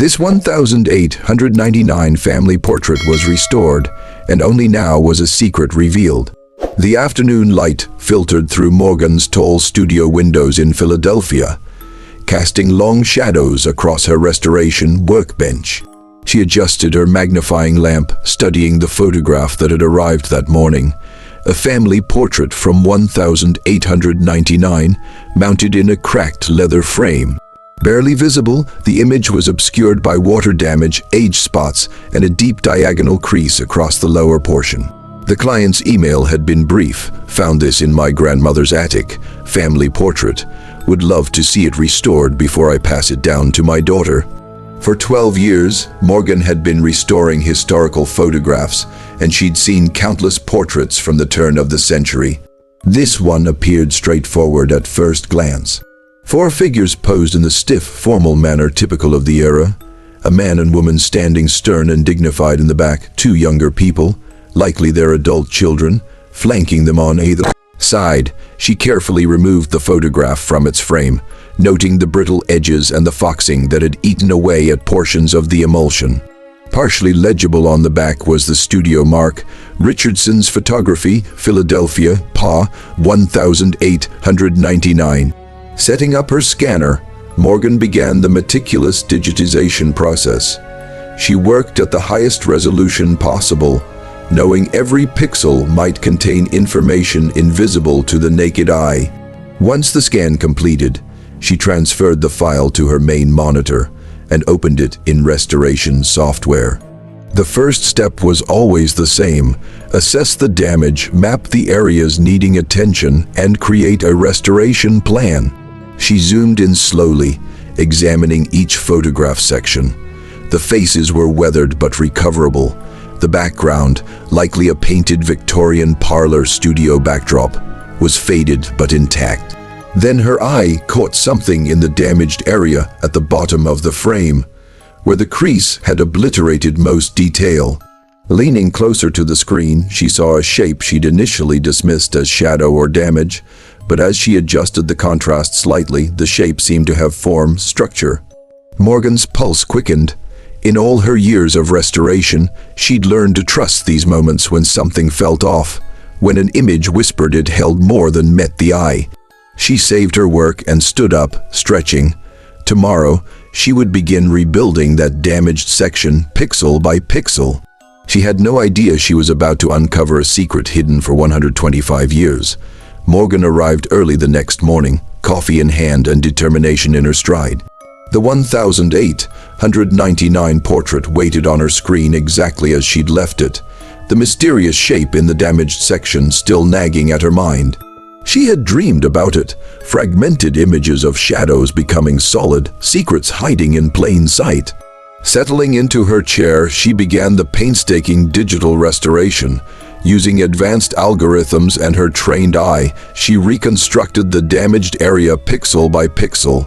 This 1899 family portrait was restored, and only now was a secret revealed. The afternoon light filtered through Morgan's tall studio windows in Philadelphia, casting long shadows across her restoration workbench. She adjusted her magnifying lamp, studying the photograph that had arrived that morning, a family portrait from 1899, mounted in a cracked leather frame. Barely visible, the image was obscured by water damage, age spots, and a deep diagonal crease across the lower portion. The client's email had been brief. Found this in my grandmother's attic. Family portrait. Would love to see it restored before I pass it down to my daughter. For 12 years, Morgan had been restoring historical photographs, and she'd seen countless portraits from the turn of the century. This one appeared straightforward at first glance. 4 figures posed in the stiff, formal manner typical of the era. A man and woman standing stern and dignified in the back, 2 younger people, likely their adult children, flanking them on either side. She carefully removed the photograph from its frame, noting the brittle edges and the foxing that had eaten away at portions of the emulsion. Partially legible on the back was the studio mark, Richardson's Photography, Philadelphia, PA, 1899. Setting up her scanner, Morgan began the meticulous digitization process. She worked at the highest resolution possible, knowing every pixel might contain information invisible to the naked eye. Once the scan completed, she transferred the file to her main monitor and opened it in restoration software. The first step was always the same: assess the damage, map the areas needing attention, and create a restoration plan. She zoomed in slowly, examining each photograph section. The faces were weathered but recoverable. The background, likely a painted Victorian parlor studio backdrop, was faded but intact. Then her eye caught something in the damaged area at the bottom of the frame, where the crease had obliterated most detail. Leaning closer to the screen, she saw a shape she'd initially dismissed as shadow or damage, but as she adjusted the contrast slightly, the shape seemed to have form, structure. Morgan's pulse quickened. In all her years of restoration, she'd learned to trust these moments when something felt off, when an image whispered it held more than met the eye. She saved her work and stood up, stretching. Tomorrow, she would begin rebuilding that damaged section pixel by pixel. She had no idea she was about to uncover a secret hidden for 125 years. Morgan arrived early the next morning, coffee in hand and determination in her stride. The 1899 portrait waited on her screen exactly as she'd left it, the mysterious shape in the damaged section still nagging at her mind. She had dreamed about it, fragmented images of shadows becoming solid, secrets hiding in plain sight. Settling into her chair, she began the painstaking digital restoration. Using advanced algorithms and her trained eye, she reconstructed the damaged area pixel by pixel.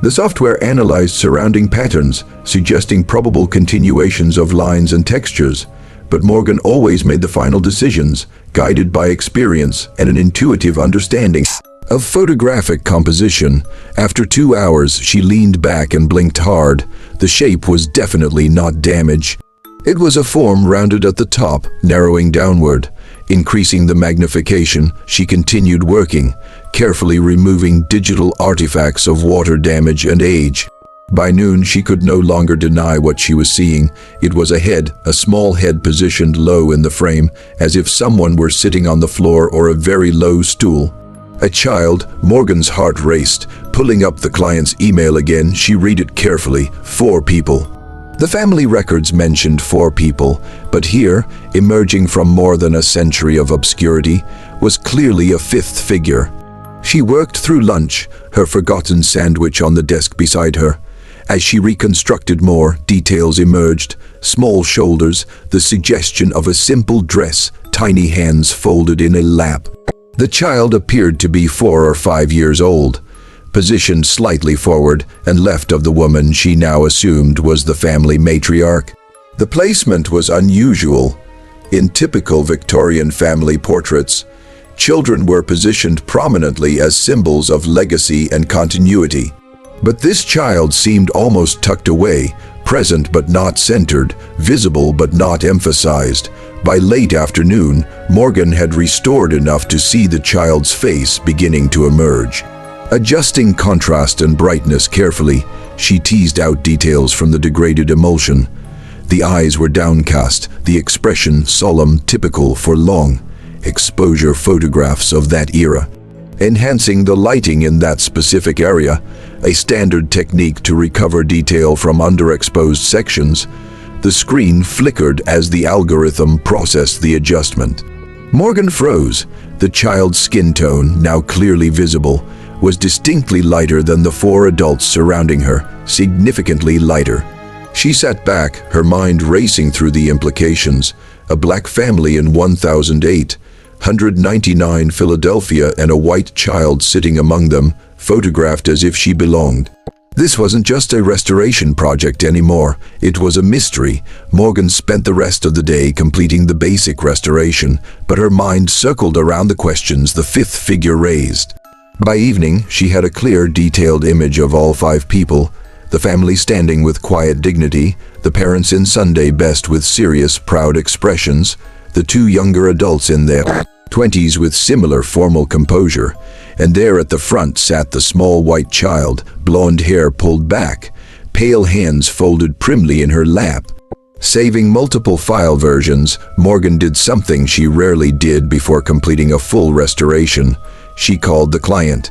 The software analyzed surrounding patterns, suggesting probable continuations of lines and textures. But Morgan always made the final decisions, guided by experience and an intuitive understanding of photographic composition. After 2 hours, she leaned back and blinked hard. The shape was definitely not damaged. It was a form rounded at the top, narrowing downward. Increasing the magnification, she continued working, carefully removing digital artifacts of water damage and age. By noon, she could no longer deny what she was seeing. It was a head, a small head positioned low in the frame, as if someone were sitting on the floor or a very low stool. A child. Morgan's heart raced. Pulling up the client's email again, she read it carefully. 4 people. The family records mentioned 4 people, but here, emerging from more than a century of obscurity, was clearly a 5th figure. She worked through lunch, her forgotten sandwich on the desk beside her. As she reconstructed more, details emerged: small shoulders, the suggestion of a simple dress, tiny hands folded in a lap. The child appeared to be 4 or 5 years old, positioned slightly forward and left of the woman she now assumed was the family matriarch. The placement was unusual. In typical Victorian family portraits, children were positioned prominently as symbols of legacy and continuity. But this child seemed almost tucked away, present but not centered, visible but not emphasized. By late afternoon, Morgan had restored enough to see the child's face beginning to emerge. Adjusting contrast and brightness carefully, she teased out details from the degraded emulsion. The eyes were downcast, the expression solemn, typical for long exposure photographs of that era. Enhancing the lighting in that specific area, a standard technique to recover detail from underexposed sections, the screen flickered as the algorithm processed the adjustment. Morgan froze. The child's skin tone, now clearly visible, was distinctly lighter than the four adults surrounding her, significantly lighter. She sat back, her mind racing through the implications. A black family in 1008, 199 Philadelphia, and a white child sitting among them, photographed as if she belonged. This wasn't just a restoration project anymore, it was a mystery. Morgan spent the rest of the day completing the basic restoration, but her mind circled around the questions the fifth figure raised. By evening, she had a clear, detailed image of all five people, the family standing with quiet dignity, the parents in Sunday best with serious, proud expressions, the two younger adults in their 20s with similar formal composure, and there at the front sat the small white child, blonde hair pulled back, pale hands folded primly in her lap. Saving multiple file versions, Morgan did something she rarely did before completing a full restoration. She called the client.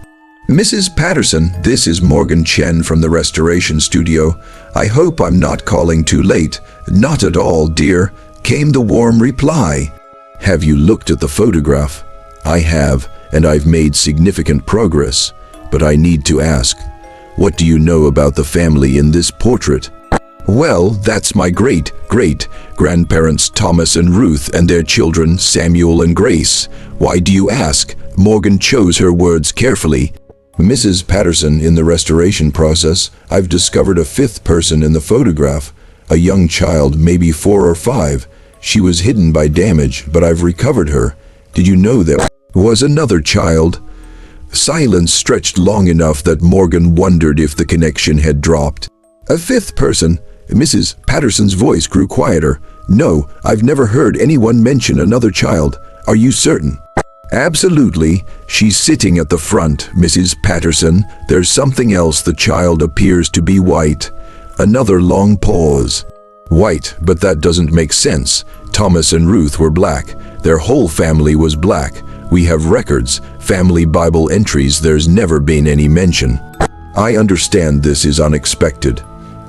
"Mrs. Patterson, this is Morgan Chen from the restoration studio. I hope I'm not calling too late." "Not at all, dear," came the warm reply. "Have you looked at the photograph?" "I have, and I've made significant progress. But I need to ask, what do you know about the family in this portrait?" "Well, that's my great-great-grandparents Thomas and Ruth and their children Samuel and Grace." "Why do you ask?" Morgan chose her words carefully. "Mrs. Patterson, in the restoration process, I've discovered a fifth person in the photograph, a young child, maybe 4 or 5. She was hidden by damage, but I've recovered her. Did you know there was another child?" Silence stretched long enough that Morgan wondered if the connection had dropped. "A fifth person?" Mrs. Patterson's voice grew quieter. "No, I've never heard anyone mention another child. Are you certain?" "Absolutely. She's sitting at the front, Mrs. Patterson. There's something else. The child appears to be white." Another long pause. "White, but that doesn't make sense. Thomas and Ruth were black. Their whole family was black. We have records, family Bible entries. There's never been any mention." "I understand this is unexpected,"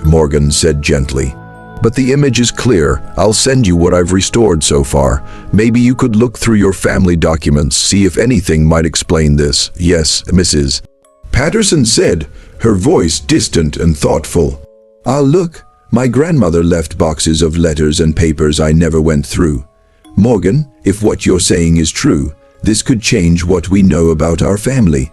Morgan said gently. "But the image is clear. I'll send you what I've restored so far. Maybe you could look through your family documents, see if anything might explain this." "Yes, Mrs. Patterson said, her voice distant and thoughtful. "I'll look. My grandmother left boxes of letters and papers I never went through." "Morgan, if what you're saying is true, this could change what we know about our family."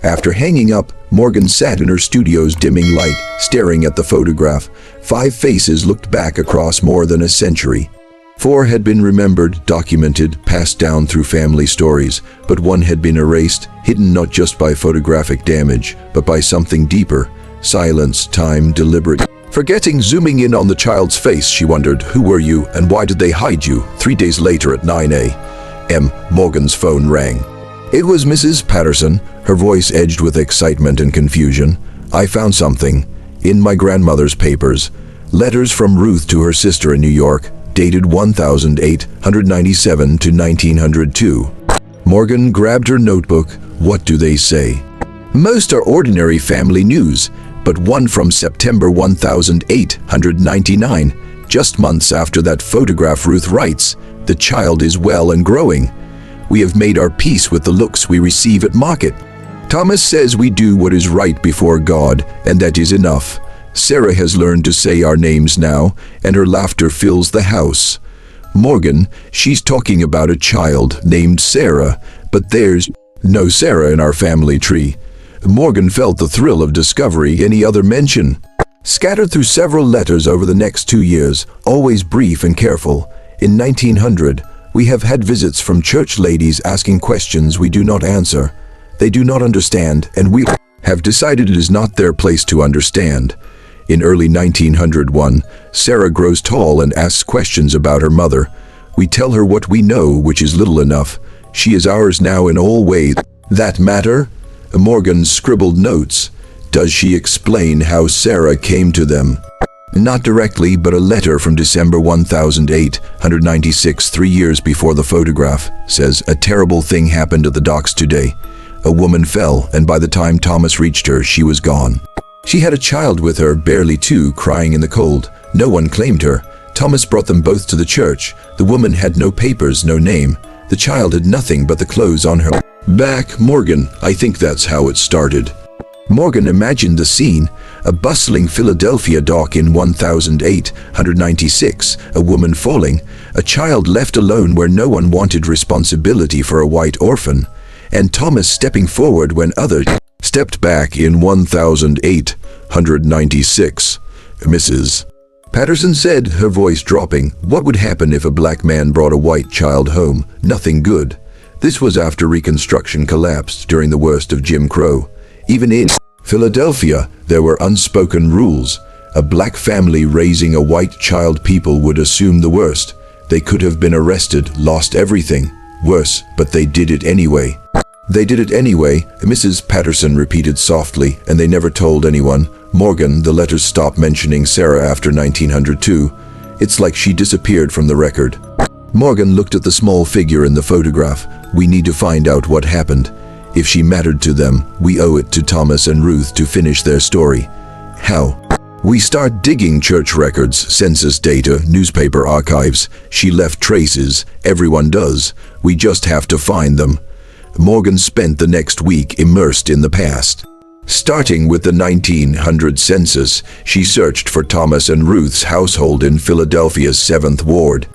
After hanging up, Morgan sat in her studio's dimming light, staring at the photograph. 5 faces looked back across more than a century. 4 had been remembered, documented, passed down through family stories, but 1 had been erased, hidden not just by photographic damage, but by something deeper: silence, time, deliberate forgetting. Zooming in on the child's face, she wondered, who were you and why did they hide you? 3 days later at 9 a.m., Morgan's phone rang. It was Mrs. Patterson, her voice edged with excitement and confusion. "I found something. In my grandmother's papers. Letters from Ruth to her sister in New York, dated 1897 to 1902. Morgan grabbed her notebook. "What do they say?" "Most are ordinary family news, but one from September 1899, just months after that photograph. Ruth writes, 'The child is well and growing. We have made our peace with the looks we receive at market. Thomas says we do what is right before God, and that is enough. Sarah has learned to say our names now, and her laughter fills the house.' Morgan, she's talking about a child named Sarah, but there's no Sarah in our family tree." Morgan felt the thrill of discovery. Any other mention? Scattered through several letters over the next 2 years, always brief and careful. In 1900, we have had visits from church ladies asking questions we do not answer. They do not understand, and we have decided it is not their place to understand. In early 1901, Sarah grows tall and asks questions about her mother. We tell her what we know, which is little enough. She is ours now in all ways that matter. Morgan scribbled notes. Does she explain how Sarah came to them? Not directly, but a letter from December 1896, 3 years before the photograph, says, "A terrible thing happened at the docks today. A woman fell, and by the time Thomas reached her, she was gone. She had a child with her, barely 2, crying in the cold. No one claimed her. Thomas brought them both to the church. The woman had no papers, no name. The child had nothing but the clothes on her back." Morgan, I think that's how it started. Morgan imagined the scene, a bustling Philadelphia dock in 1896, a woman falling, a child left alone where no one wanted responsibility for a white orphan, and Thomas stepping forward when others stepped back in 1896. Mrs. Patterson said, her voice dropping, "What would happen if a black man brought a white child home? Nothing good." This was after Reconstruction collapsed during the worst of Jim Crow. Even in Philadelphia, there were unspoken rules. A black family raising a white child, people would assume the worst. They could have been arrested, lost everything. Worse, but they did it anyway. "They did it anyway," Mrs. Patterson repeated softly, "and they never told anyone." Morgan, the letters stopped mentioning Sarah after 1902. It's like she disappeared from the record. Morgan looked at the small figure in the photograph. We need to find out what happened. If she mattered to them, we owe it to Thomas and Ruth to finish their story. How? We start digging church records, census data, newspaper archives. She left traces. Everyone does. We just have to find them. Morgan spent the next week immersed in the past. Starting with the 1900 census, she searched for Thomas and Ruth's household in Philadelphia's 7th Ward.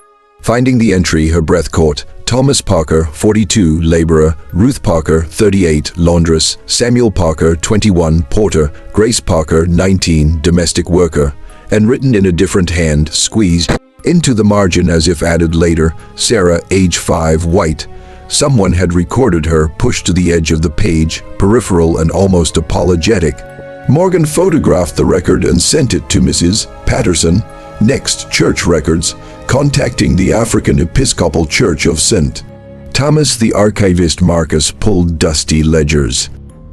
Finding the entry, her breath caught. Thomas Parker, 42, laborer; Ruth Parker, 38, laundress; Samuel Parker, 21, porter; Grace Parker, 19, domestic worker. And written in a different hand, squeezed into the margin as if added later, Sarah, age 5, white. Someone had recorded her, pushed to the edge of the page, peripheral and almost apologetic. Morgan photographed the record and sent it to Mrs. Patterson. Next, church records, contacting the African Episcopal Church of St. Thomas. The archivist Marcus pulled dusty ledgers.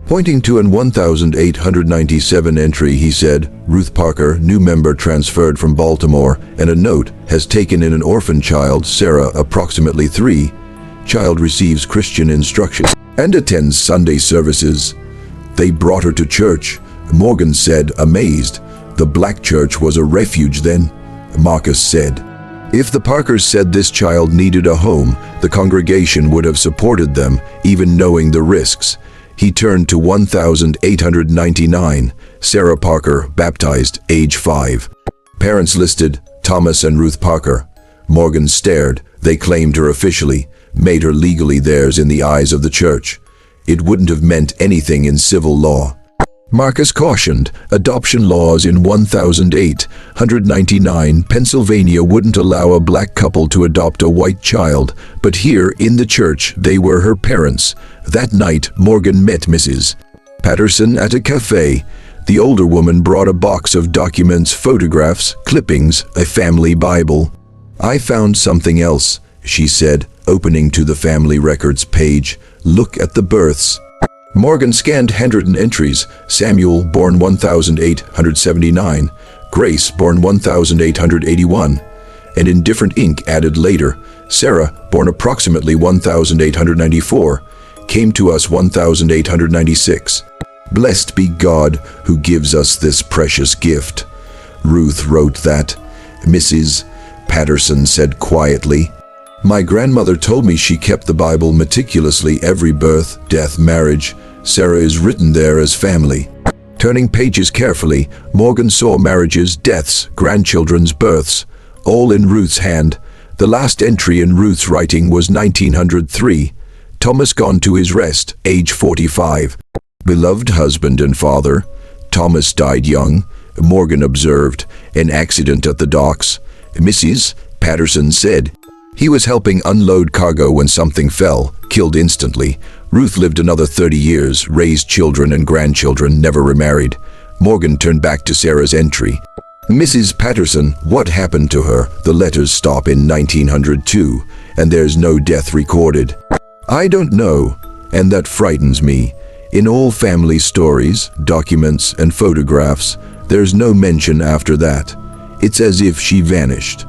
Pointing to an 1897 entry, he said, "Ruth Parker, new member transferred from Baltimore," and a note, "Has taken in an orphan child, Sarah, approximately 3. Child receives Christian instruction and attends Sunday services." They brought her to church. Morgan said, amazed. The black church was a refuge then. Marcus said, if the Parkers said this child needed a home, the congregation would have supported them, even knowing the risks. He turned to 1899, Sarah Parker, baptized, age 5. Parents listed, Thomas and Ruth Parker. Morgan stared. They claimed her officially, made her legally theirs in the eyes of the church. It wouldn't have meant anything in civil law. Marcus cautioned, adoption laws in 1899, Pennsylvania wouldn't allow a black couple to adopt a white child, but here in the church they were her parents. That night, Morgan met Mrs. Patterson at a cafe. The older woman brought a box of documents, photographs, clippings, a family Bible. "I found something else," she said, opening to the family records page. "Look at the births." Morgan scanned handwritten entries. Samuel, born 1879. Grace, born 1881. And in different ink added later. Sarah, born approximately 1894. Came to us 1896. "Blessed be God who gives us this precious gift." Ruth wrote that. Mrs. Patterson said quietly, "My grandmother told me she kept the Bible meticulously, every birth, death, marriage. Sarah is written there as family." Turning pages carefully, Morgan saw marriages, deaths, grandchildren's births, all in Ruth's hand. The last entry in Ruth's writing was 1903. Thomas gone to his rest, age 45. Beloved husband and father. Thomas died young. Morgan observed, an accident at the docks. Mrs. Patterson said, he was helping unload cargo when something fell, killed instantly. Ruth lived another 30 years, raised children and grandchildren, never remarried. Morgan turned back to Sarah's entry. Mrs. Patterson, what happened to her? The letters stop in 1902, and there's no death recorded. I don't know, and that frightens me. In all family stories, documents, and photographs, there's no mention after that. It's as if she vanished.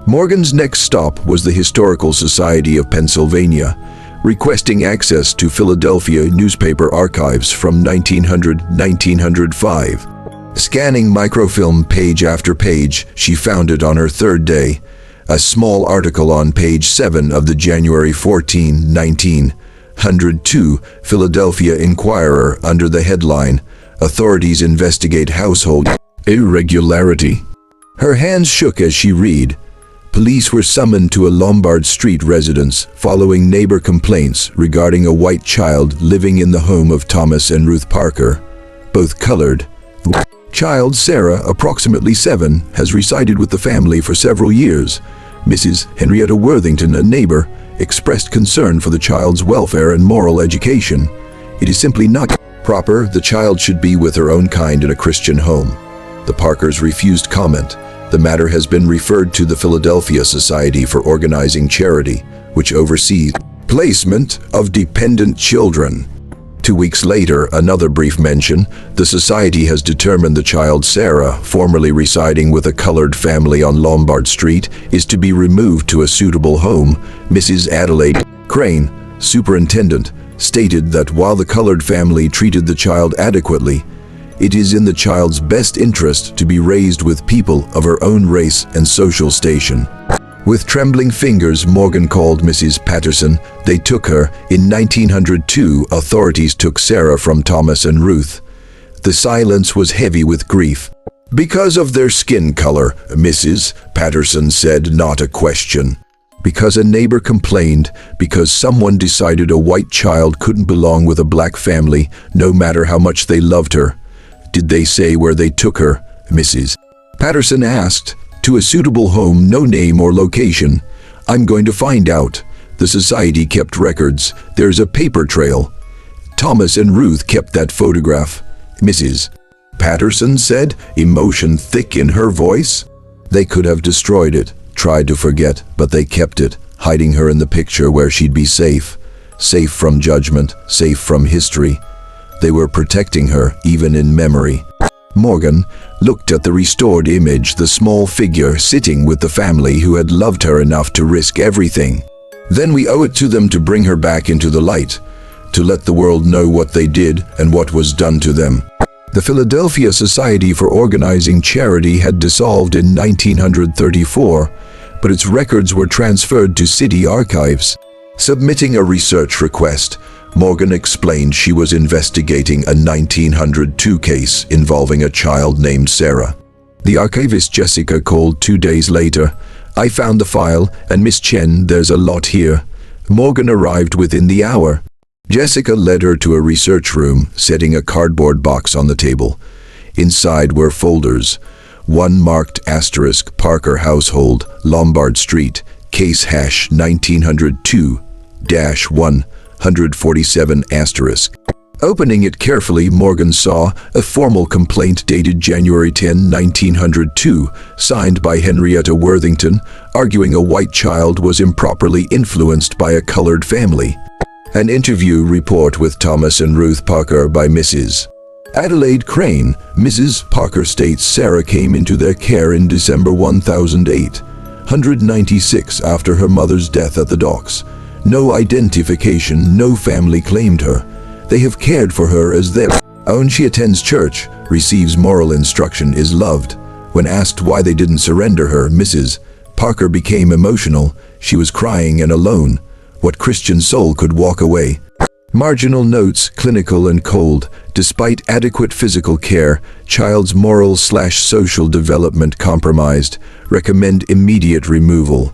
Morgan's next stop was the Historical Society of Pennsylvania, requesting access to Philadelphia newspaper archives from 1900–1905. Scanning microfilm page after page, she found it on her third day. A small article on page 7 of the January 14, 1902 Philadelphia Inquirer under the headline, "Authorities Investigate Household Irregularity." Her hands shook as she read. Police were summoned to a Lombard Street residence following neighbor complaints regarding a white child living in the home of Thomas and Ruth Parker, both colored. Child Sarah, approximately 7, has resided with the family for several years. Mrs. Henrietta Worthington, a neighbor, expressed concern for the child's welfare and moral education. It is simply not proper. The child should be with her own kind in a Christian home. The Parkers refused comment. The matter has been referred to the Philadelphia Society for Organizing Charity, which oversees placement of dependent children. 2 weeks later, another brief mention, the society has determined the child Sarah, formerly residing with a colored family on Lombard Street, is to be removed to a suitable home. Mrs. Adelaide Crane, superintendent, stated that while the colored family treated the child adequately, it is in the child's best interest to be raised with people of her own race and social station. With trembling fingers, Morgan called Mrs. Patterson. They took her. In 1902, authorities took Sarah from Thomas and Ruth. The silence was heavy with grief. Because of their skin color, Mrs. Patterson said, not a question. Because a neighbor complained, because someone decided a white child couldn't belong with a black family, no matter how much they loved her. Did they say where they took her? Mrs. Patterson asked. To a suitable home, no name or location. I'm going to find out. The society kept records. There's a paper trail. Thomas and Ruth kept that photograph. Mrs. Patterson said, emotion thick in her voice. They could have destroyed it, tried to forget, but they kept it, hiding her in the picture where she'd be safe. Safe from judgment, safe from history. They were protecting her, even in memory. Morgan looked at the restored image, the small figure sitting with the family who had loved her enough to risk everything. Then we owe it to them to bring her back into the light, to let the world know what they did and what was done to them. The Philadelphia Society for Organizing Charity had dissolved in 1934, but its records were transferred to city archives. Submitting a research request, Morgan explained she was investigating a 1902 case involving a child named Sarah. The archivist Jessica called 2 days later. I found the file, and Miss Chen, there's a lot here. Morgan arrived within the hour. Jessica led her to a research room, setting a cardboard box on the table. Inside were folders. One marked * Parker Household, Lombard Street, case hash 1902-147 *. Opening it carefully, Morgan saw a formal complaint dated January 10, 1902, signed by Henrietta Worthington, arguing a white child was improperly influenced by a colored family. An interview report with Thomas and Ruth Parker by Mrs. Adelaide Crane. Mrs. Parker states Sarah came into their care in December 1896 after her mother's death at the docks. No identification, no family claimed her. They have cared for her as their own. She attends church, receives moral instruction, is loved. When asked why they didn't surrender her, Mrs. Parker became emotional. She was crying and alone. What Christian soul could walk away? Marginal notes, clinical and cold. Despite adequate physical care, child's moral/social development compromised. Recommend immediate removal.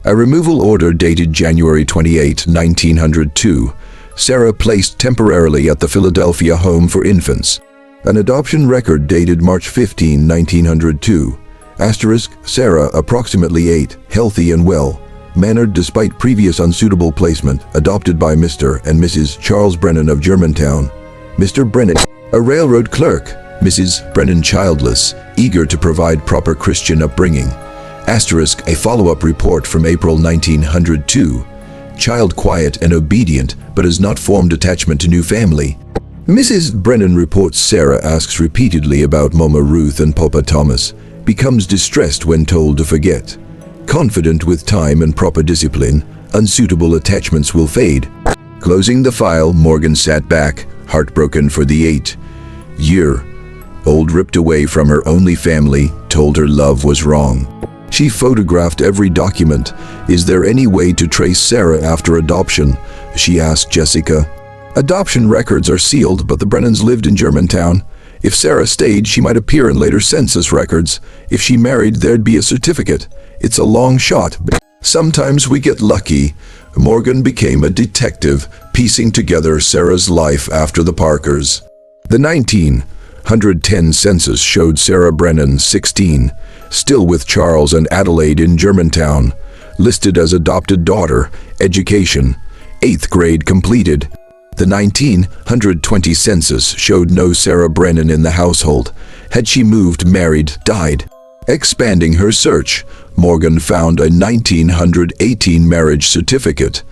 A removal order dated January 28, 1902. Sarah placed temporarily at the Philadelphia Home for Infants. An adoption record dated March 15, 1902. * Sarah, approximately 8, healthy and well. Mannered despite previous unsuitable placement, adopted by Mr. and Mrs. Charles Brennan of Germantown. Mr. Brennan, a railroad clerk. Mrs. Brennan childless, eager to provide proper Christian upbringing. Asterisk, a follow-up report from April 1902. Child quiet and obedient, but has not formed attachment to new family. Mrs. Brennan reports Sarah asks repeatedly about Mama Ruth and Papa Thomas, becomes distressed when told to forget. Confident with time and proper discipline, unsuitable attachments will fade. Closing the file, Morgan sat back, heartbroken for the 8-year-old ripped away from her only family, told her love was wrong. She photographed every document. Is there any way to trace Sarah after adoption? She asked Jessica. Adoption records are sealed, but the Brennans lived in Germantown. If Sarah stayed, she might appear in later census records. If she married, there'd be a certificate. It's a long shot. Sometimes we get lucky. Morgan became a detective, piecing together Sarah's life after the Parkers. The 1910 census showed Sarah Brennan, 16, still with Charles and Adelaide in Germantown, listed as adopted daughter, education, 8th grade completed. The 1920 census showed no Sarah Brennan in the household. Had she moved, married, died? Expanding her search, Morgan found a 1918 marriage certificate.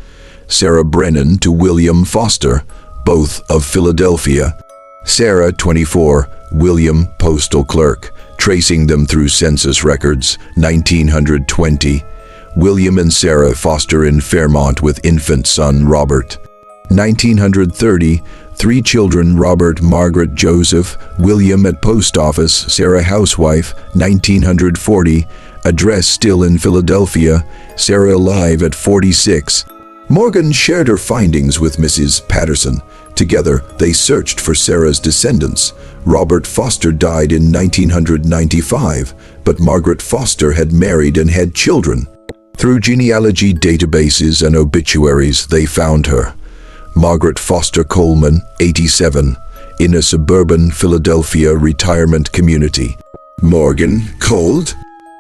Sarah Brennan to William Foster, both of Philadelphia. Sarah, 24, William, postal clerk. Tracing them through census records, 1920. William and Sarah Foster in Fairmont with infant son Robert. 1930, 3 children, Robert, Margaret, Joseph, William at post office, Sarah housewife. 1940, address still in Philadelphia, Sarah alive at 46. Morgan shared her findings with Mrs. Patterson. Together, they searched for Sarah's descendants. Robert Foster died in 1995, but Margaret Foster had married and had children. Through genealogy databases and obituaries, they found her. Margaret Foster Coleman, 87, in a suburban Philadelphia retirement community. Morgan, cold?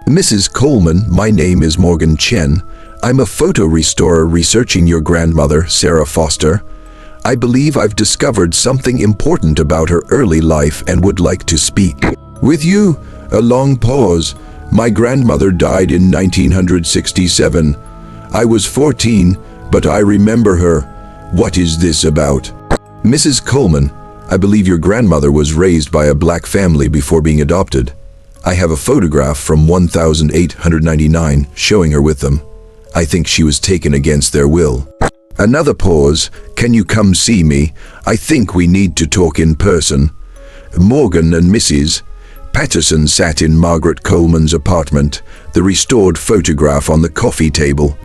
Mrs. Coleman, my name is Morgan Chen. I'm a photo restorer researching your grandmother, Sarah Foster. I believe I've discovered something important about her early life and would like to speak with you. A long pause. My grandmother died in 1967. I was 14, but I remember her. What is this about? Mrs. Coleman, I believe your grandmother was raised by a black family before being adopted. I have a photograph from 1899 showing her with them. I think she was taken against their will. Another pause. Can you come see me? I think we need to talk in person. Morgan and Mrs. Patterson sat in Margaret Coleman's apartment, the restored photograph on the coffee table.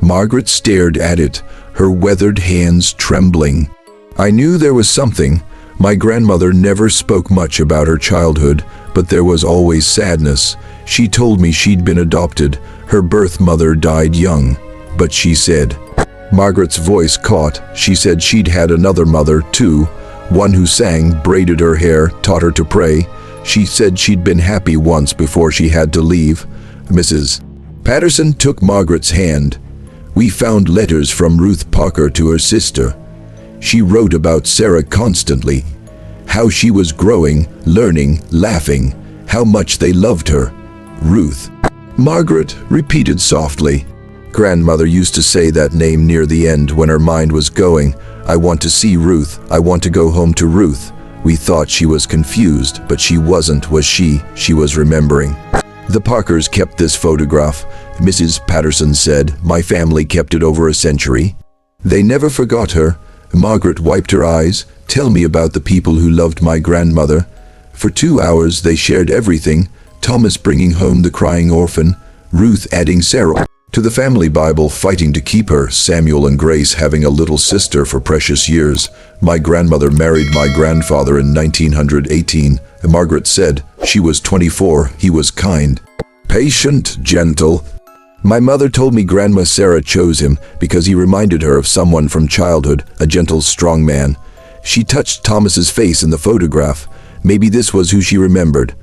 Margaret stared at it, her weathered hands trembling. I knew there was something. My grandmother never spoke much about her childhood, but there was always sadness. She told me she'd been adopted. Her birth mother died young, but she said... Margaret's voice caught. She said she'd had another mother, too, one who sang, braided her hair, taught her to pray. She said she'd been happy once before she had to leave. Mrs. Patterson took Margaret's hand. We found letters from Ruth Parker to her sister. She wrote about Sarah constantly, how she was growing, learning, laughing, how much they loved her. Ruth. Margaret repeated softly. Grandmother used to say that name near the end when her mind was going. I want to see Ruth. I want to go home to Ruth. We thought she was confused, but she wasn't, was she? She was remembering. The Parkers kept this photograph. Mrs. Patterson said, my family kept it over a century. They never forgot her. Margaret wiped her eyes. Tell me about the people who loved my grandmother. For 2 hours they shared everything. Thomas bringing home the crying orphan. Ruth adding Sarah to the family Bible, fighting to keep her. Samuel and Grace having a little sister for precious years. My grandmother married my grandfather in 1918. Margaret said, she was 24, he was kind, patient, gentle. My mother told me Grandma Sarah chose him because he reminded her of someone from childhood, a gentle, strong man. She touched Thomas's face in the photograph. Maybe this was who she remembered.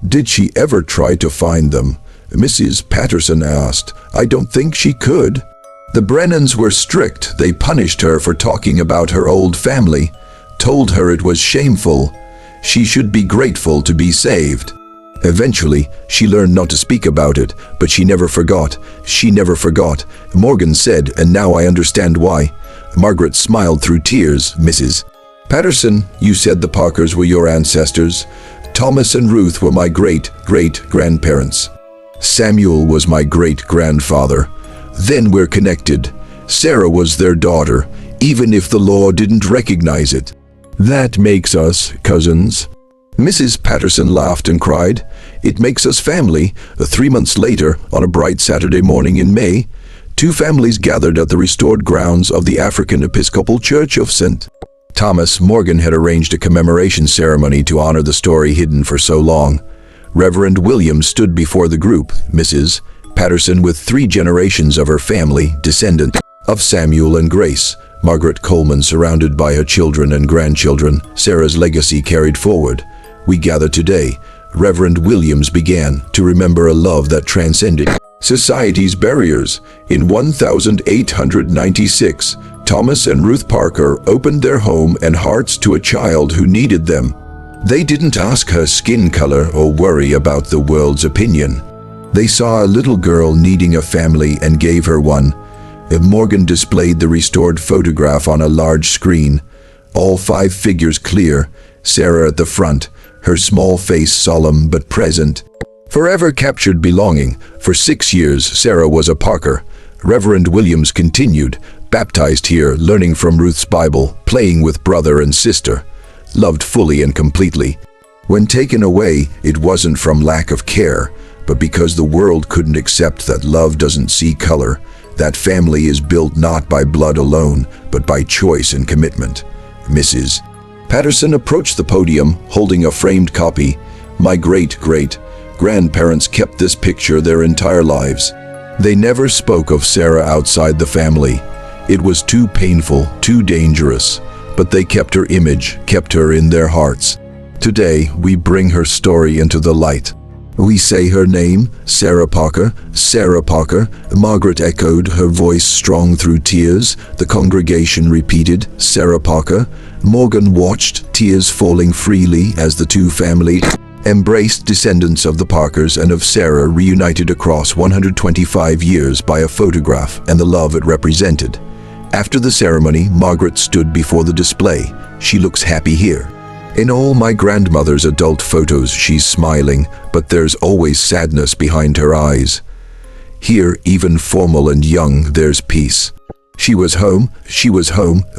Did she ever try to find them? Mrs. Patterson asked. I don't think she could. The Brennans were strict. They punished her for talking about her old family, told her it was shameful. She should be grateful to be saved. Eventually, she learned not to speak about it, but she never forgot. She never forgot. Morgan said, and now I understand why. Margaret smiled through tears. Mrs. Patterson, you said the Parkers were your ancestors. Thomas and Ruth were my great-great-grandparents. Samuel was my great-grandfather. Then we're connected. Sarah was their daughter, even if the law didn't recognize it. That makes us cousins. Mrs. Patterson laughed and cried. It makes us family. 3 months later, on a bright Saturday morning in May, 2 families gathered at the restored grounds of the African Episcopal Church of St. Thomas. Morgan had arranged a commemoration ceremony to honor the story hidden for so long. Reverend Williams stood before the group, Mrs. Patterson with 3 generations of her family, descendant of Samuel and Grace. Margaret Coleman surrounded by her children and grandchildren, Sarah's legacy carried forward. We gather today, Reverend Williams began to remember a love that transcended society's barriers. In 1896, Thomas and Ruth Parker opened their home and hearts to a child who needed them. They didn't ask her skin color or worry about the world's opinion. They saw a little girl needing a family and gave her one. Morgan displayed the restored photograph on a large screen, all 5 figures clear, Sarah at the front, her small face solemn but present. Forever captured belonging. For 6 years, Sarah was a Parker. Reverend Williams continued, baptized here, learning from Ruth's Bible, playing with brother and sister, loved fully and completely. When taken away, it wasn't from lack of care, but because the world couldn't accept that love doesn't see color. That family is built not by blood alone, but by choice and commitment. Mrs. Patterson approached the podium, holding a framed copy. My great-great-grandparents kept this picture their entire lives. They never spoke of Sarah outside the family. It was too painful, too dangerous, but they kept her image, kept her in their hearts. Today, we bring her story into the light. We say her name, Sarah Parker, Sarah Parker. Margaret echoed, her voice strong through tears. The congregation repeated, Sarah Parker. Morgan watched, tears falling freely as the 2 families embraced, descendants of the Parkers and of Sarah reunited across 125 years by a photograph and the love it represented. After the ceremony, Margaret stood before the display. She looks happy here. In all my grandmother's adult photos, she's smiling, but there's always sadness behind her eyes. Here, even formal and young, there's peace. She was home.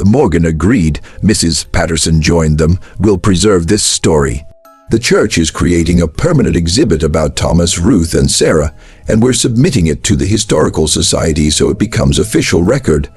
Morgan agreed. Mrs. Patterson joined them. We'll preserve this story. The church is creating a permanent exhibit about Thomas, Ruth, and Sarah, and we're submitting it to the Historical Society so it becomes official record.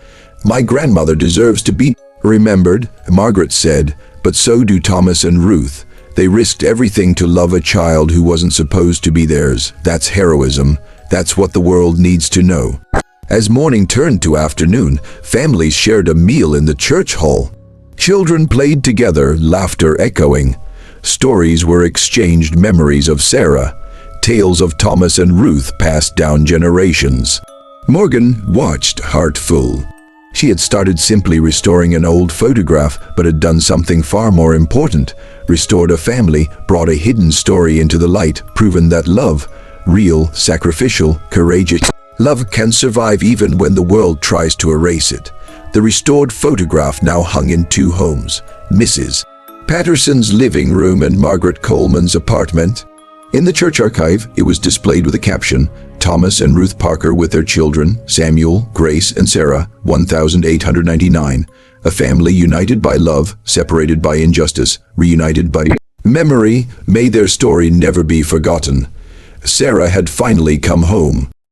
My grandmother deserves to be remembered, Margaret said, but so do Thomas and Ruth. They risked everything to love a child who wasn't supposed to be theirs. That's heroism. That's what the world needs to know. As morning turned to afternoon, families shared a meal in the church hall. Children played together, laughter echoing. Stories were exchanged, memories of Sarah. Tales of Thomas and Ruth passed down generations. Morgan watched, heart full. She had started simply restoring an old photograph, but had done something far more important. Restored a family, brought a hidden story into the light, proven that love, real, sacrificial, courageous, love can survive even when the world tries to erase it. The restored photograph now hung in 2 homes, Mrs. Patterson's living room and Margaret Coleman's apartment. In the church archive, it was displayed with a caption, Thomas and Ruth Parker with their children, Samuel, Grace, and Sarah, 1899. A family united by love, separated by injustice, reunited by memory. May their story never be forgotten. Sarah had finally come home.